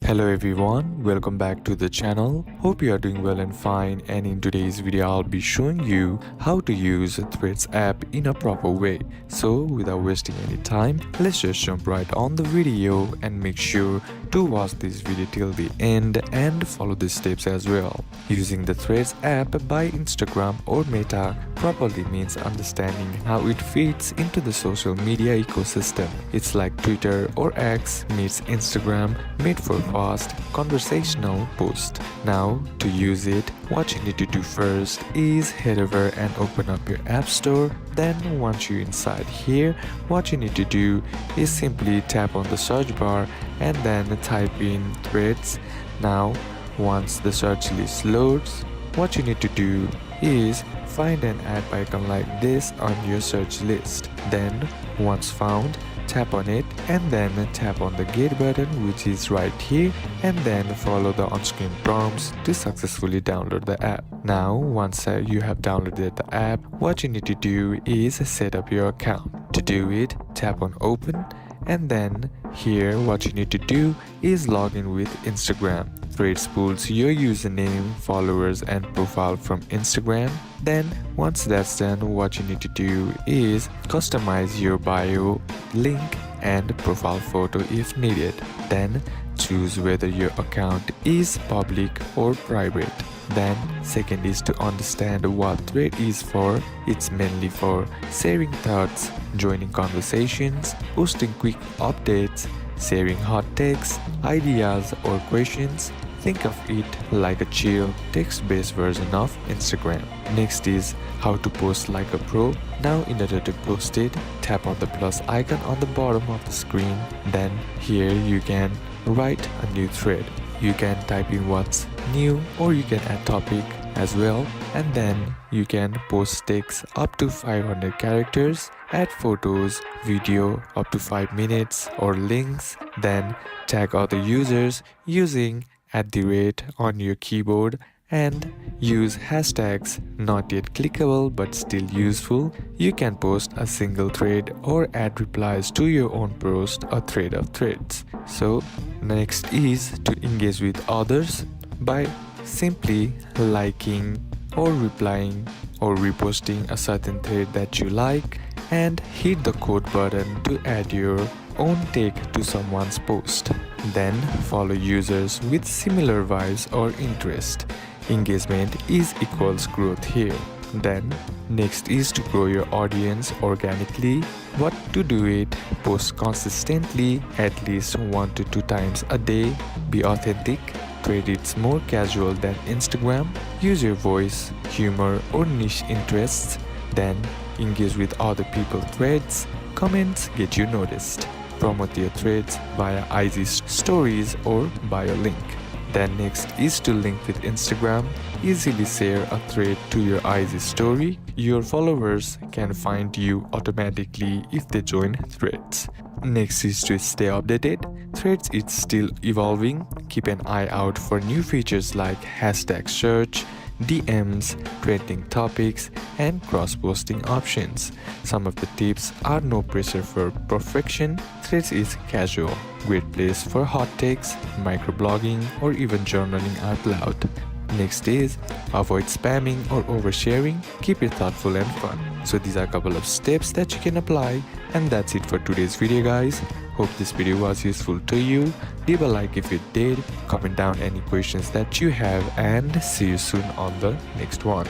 Hello everyone, welcome back to the channel. Hope you are doing well and fine, and in today's video I'll be showing you how to use Threads app in a proper way. So without wasting any time, let's just jump right on the video and make sure to watch this video till the end and follow the steps as well. Using the Threads app by Instagram or Meta properly means understanding how it fits into the social media ecosystem. It's like Twitter or X meets Instagram, made for fast conversational post. Now to use it, what you need to do first is head over and open up your app store. Then once you're inside here, what you need to do is simply tap on the search bar and then type in Threads. Now once the search list loads, what you need to do is find an app icon like this on your search list. Then once found, tap on it and then tap on the get button, which is right here, and then follow the on-screen prompts to successfully download the app. Now once you have downloaded the app, what you need to do is set up your account. To do it, tap on open, and then here what you need to do is log in with Instagram. Threads pulls your username, followers and profile from Instagram. Then once that's done, what you need to do is customize your bio, link and profile photo if needed. Then choose whether your account is public or private. Then second is to understand what Thread is for. It's mainly for sharing thoughts, joining conversations, posting quick updates, sharing hot takes, ideas or questions. Think of it like a chill, text-based version of Instagram. Next is how to post like a pro. Now in order to post it, tap on the plus icon on the bottom of the screen. Then here you can write a new thread. You can type in what's new, or you can add topic as well, and then you can post text up to 500 characters, add photos, video up to 5 minutes or links, then tag other users using @ on your keyboard and use hashtags not yet clickable but still useful. You can post a single thread or add replies to your own post or thread of threads. So next is to engage with others by simply liking or replying or reposting a certain thread that you like, and hit the quote button to add your own take to someone's post. Then follow users with similar vibes or interest. Engagement is equals growth here. Then next is to grow your audience organically. What to do it? Post consistently, at least 1 to 2 times a day. Be authentic. Thread it's more casual than Instagram. Use your voice, humor or niche interests. Then engage with other people's threads. Comments get you noticed. Promote your threads via IG stories or bio link. Then next is to link with Instagram. Easily share a thread to your IG story. Your followers can find you automatically if they join Threads. Next is to stay updated. Threads is still evolving. Keep an eye out for new features like hashtag search, DMs, trending topics, and cross-posting options. Some of the tips are: no pressure for perfection. Threads is casual, great place for hot takes, microblogging, or even journaling out loud. Next is avoid spamming or oversharing. Keep it thoughtful and fun. So these are a couple of steps that you can apply, and that's it for today's video, guys. Hope this video was useful to you. Leave a like if it did, comment down any questions that you have, and see you soon on the next one.